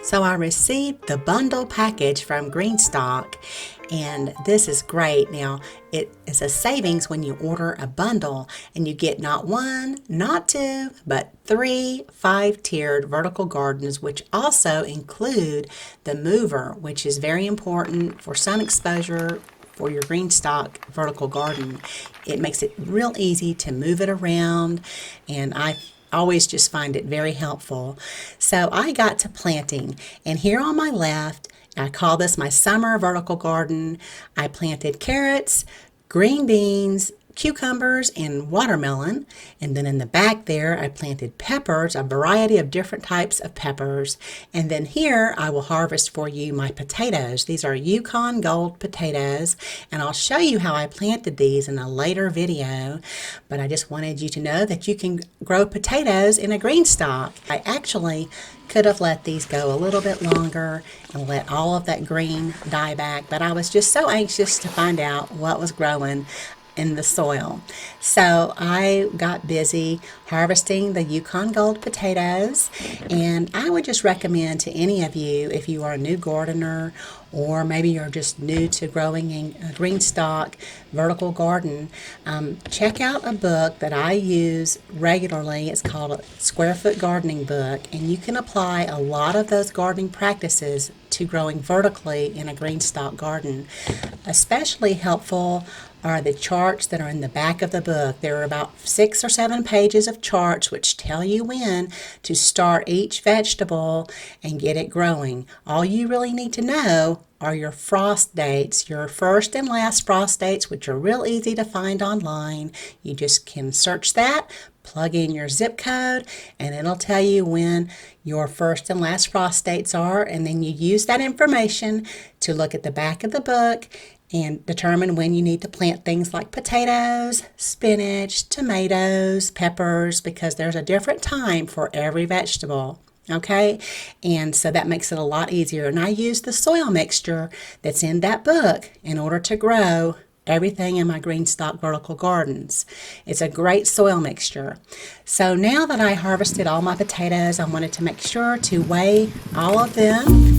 So I received the bundle package from GreenStalk, and this is great. Now, it is a savings when you order a bundle, and you get not one, not two, but three 5-tiered vertical gardens, which also include the mover, which is very important for sun exposure for your GreenStalk vertical garden. It makes it real easy to move it around, and I always just find it very helpful. So I got to planting, and here on my left, I call this my summer vertical garden. I planted carrots, green beans, cucumbers, and watermelon. And then in the back there, I planted peppers, a variety of different types of peppers. And then here, I will harvest for you my potatoes. These are Yukon Gold potatoes, and I'll show you how I planted these in a later video. But I just wanted you to know that you can grow potatoes in a GreenStalk. I actually could have let these go a little bit longer and let all of that green die back, but I was just so anxious to find out what was growing in the soil. So I got busy harvesting the Yukon Gold potatoes, and I would just recommend to any of you, if you are a new gardener or maybe you're just new to growing a GreenStalk vertical garden, check out a book that I use regularly. It's called a Square Foot Gardening Book, and you can apply a lot of those gardening practices to growing vertically in a GreenStalk garden. Especially helpful are the charts that are in the back of the book. There are about 6 or 7 pages of charts which tell you when to start each vegetable and get it growing. All you really need to know are your frost dates, your first and last frost dates, which are real easy to find online. You just can search that, plug in your zip code, and it'll tell you when your first and last frost dates are, and then you use that information to look at the back of the book and determine when you need to plant things like potatoes, spinach, tomatoes, peppers, because there's a different time for every vegetable. Okay, and so that makes it a lot easier. And I use the soil mixture that's in that book in order to grow everything in my GreenStalk vertical gardens. It's a great soil mixture. So now that I harvested all my potatoes, I wanted to make sure to weigh all of them.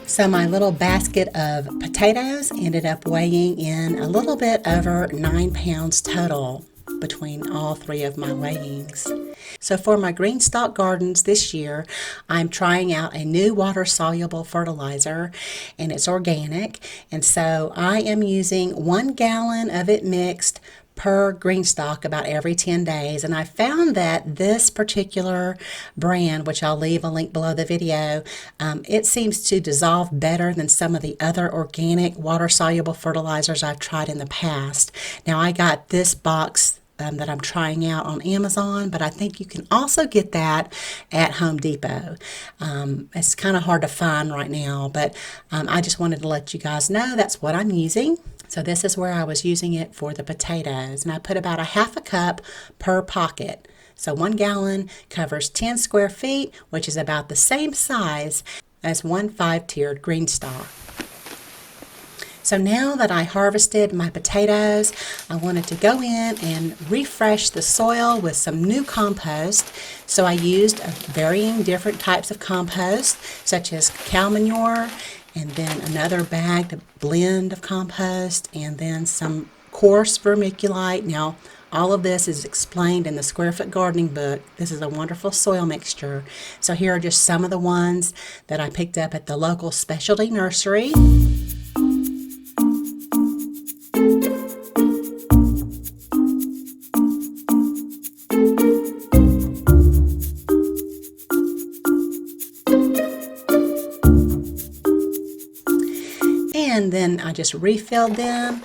So my little basket of potatoes ended up weighing in a little bit over 9 pounds total between all 3 of my weighings. So for my GreenStalk gardens this year, I'm trying out a new water-soluble fertilizer, and it's organic. And so I am using 1 gallon of it mixed per GreenStalk about every 10 days. And I found that this particular brand, which I'll leave a link below the video, it seems to dissolve better than some of the other organic water-soluble fertilizers I've tried in the past. Now I got this box that I'm trying out on Amazon, but I think you can also get that at Home Depot. It's kind of hard to find right now, but I just wanted to let you guys know that's what I'm using. So this is where I was using it for the potatoes, and I put about a half a cup per pocket. So 1 gallon covers 10 square feet, which is about the same size as 1 5-tiered GreenStalk. So now that I harvested my potatoes, I wanted to go in and refresh the soil with some new compost. So I used varying different types of compost, such as cow manure, and then another bagged blend of compost, and then some coarse vermiculite. Now, all of this is explained in the Square Foot Gardening book. This is a wonderful soil mixture. So here are just some of the ones that I picked up at the local specialty nursery. And then I just refilled them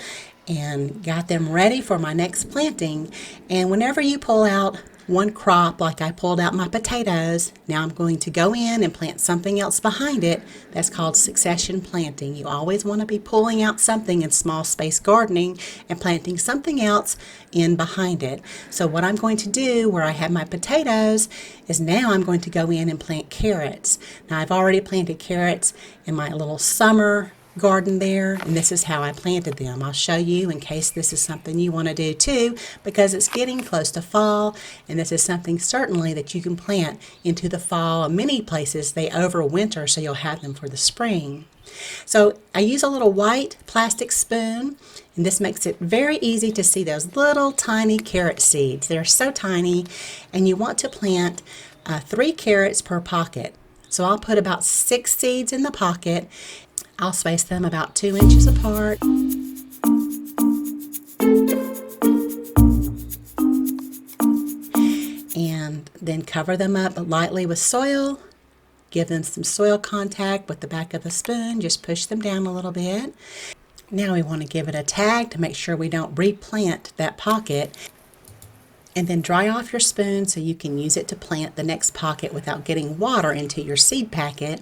and got them ready for my next planting. And whenever you pull out one crop, like I pulled out my potatoes, now I'm going to go in and plant something else behind it. That's called succession planting. You always want to be pulling out something in small space gardening and planting something else in behind it. So what I'm going to do where I have my potatoes is now I'm going to go in and plant carrots. Now I've already planted carrots in my little summer garden there, and this is how I planted them. I'll show you in case this is something you want to do too, because it's getting close to fall, and this is something certainly that you can plant into the fall. In many places they overwinter, so you'll have them for the spring. So I use a little white plastic spoon, and this makes it very easy to see those little tiny carrot seeds. They're so tiny, and you want to plant 3 carrots per pocket. So I'll put about 6 seeds in the pocket. I'll space them about 2 inches apart. And then cover them up lightly with soil. Give them some soil contact with the back of the spoon. Just push them down a little bit. Now we want to give it a tag to make sure we don't replant that pocket. And then dry off your spoon so you can use it to plant the next pocket without getting water into your seed packet.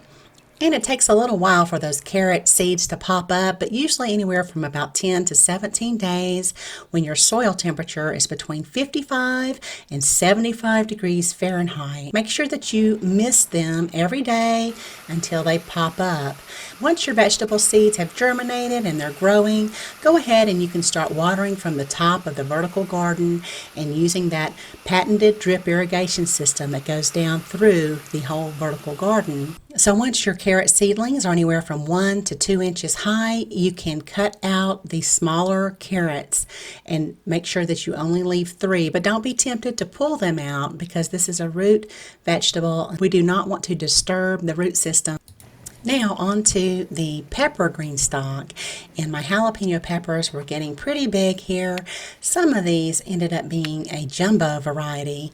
And it takes a little while for those carrot seeds to pop up, but usually anywhere from about 10 to 17 days when your soil temperature is between 55 and 75 degrees Fahrenheit. Make sure that you mist them every day until they pop up. Once your vegetable seeds have germinated and they're growing, go ahead and you can start watering from the top of the vertical garden and using that patented drip irrigation system that goes down through the whole vertical garden. So once your carrot seedlings are anywhere from 1 to 2 inches high, you can cut out the smaller carrots and make sure that you only leave 3. But don't be tempted to pull them out because this is a root vegetable. We do not want to disturb the root system. Now onto the pepper GreenStalk, and my jalapeno peppers were getting pretty big here. Some of these ended up being a jumbo variety.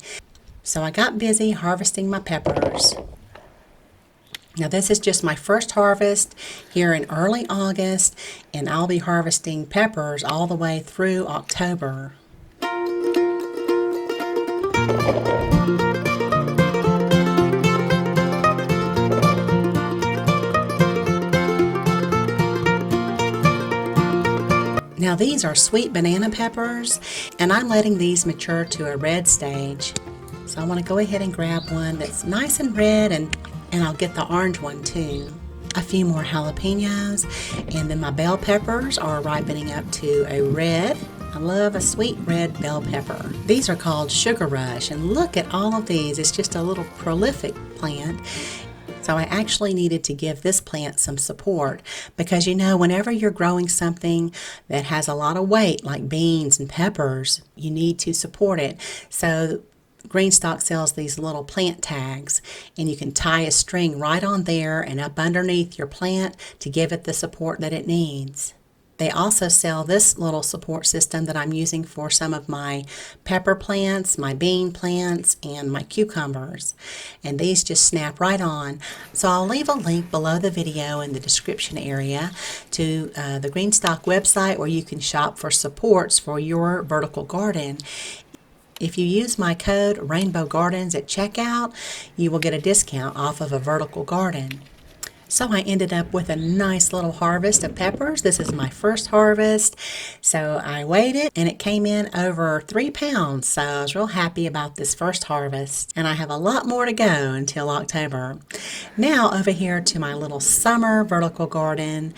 So I got busy harvesting my peppers. Now this is just my first harvest here in early August, and I'll be harvesting peppers all the way through October. Now these are sweet banana peppers, and I'm letting these mature to a red stage. So I want to go ahead and grab one that's nice and red, and I'll get the orange one too. A few more jalapenos, and then my bell peppers are ripening up to a red. I love a sweet red bell pepper. These are called Sugar Rush, and look at all of these. It's just a little prolific plant. So I actually needed to give this plant some support because you know whenever you're growing something that has a lot of weight like beans and peppers, you need to support it. So GreenStalk sells these little plant tags, and you can tie a string right on there and up underneath your plant to give it the support that it needs. They also sell this little support system that I'm using for some of my pepper plants, my bean plants, and my cucumbers. And these just snap right on. So I'll leave a link below the video in the description area to the GreenStalk website where you can shop for supports for your vertical garden. If you use my code Rainbow Gardens at checkout, you will get a discount off of a vertical garden. So I ended up with a nice little harvest of peppers. This is my first harvest. So I weighed it and it came in over 3 pounds. So I was real happy about this first harvest. And I have a lot more to go until October. Now over here to my little summer vertical garden,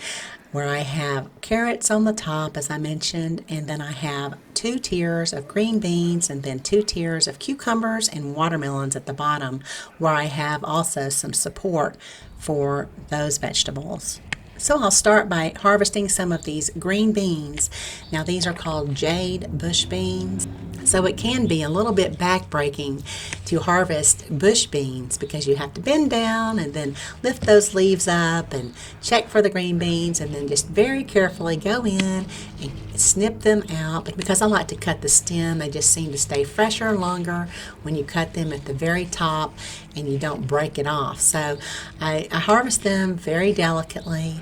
where I have carrots on the top, as I mentioned, and then I have 2 tiers of green beans and then 2 tiers of cucumbers and watermelons at the bottom, where I have also some support for those vegetables. So I'll start by harvesting some of these green beans. Now these are called Jade bush beans. So it can be a little bit backbreaking to harvest bush beans because you have to bend down and then lift those leaves up and check for the green beans and then just very carefully go in and snip them out. But because I like to cut the stem, they just seem to stay fresher and longer when you cut them at the very top and you don't break it off. So I harvest them very delicately.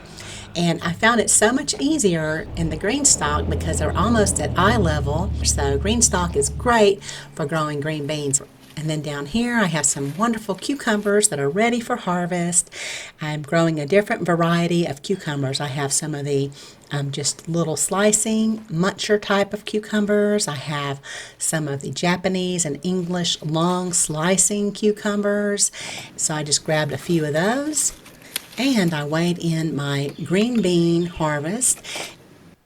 And I found it so much easier in the GreenStalk because they're almost at eye level. So GreenStalk is great for growing green beans. And then down here I have some wonderful cucumbers that are ready for harvest. I'm growing a different variety of cucumbers. I have some of the just little slicing muncher type of cucumbers. I have some of the Japanese and English long slicing cucumbers. So I just grabbed a few of those. And I weighed in my green bean harvest,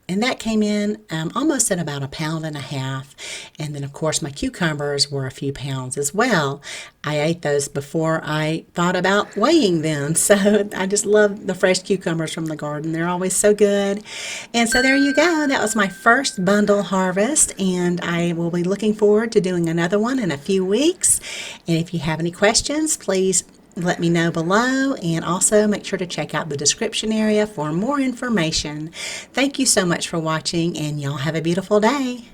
and that came in almost at about 1.5 pounds. And then, of course, my cucumbers were a few pounds as well. I ate those before I thought about weighing them. So I just love the fresh cucumbers from the garden. They're always so good. And so there you go. That was my first bundle harvest, and I will be looking forward to doing another one in a few weeks. And if you have any questions, please let me know below, and also make sure to check out the description area for more information. Thank you so much for watching, and y'all have a beautiful day.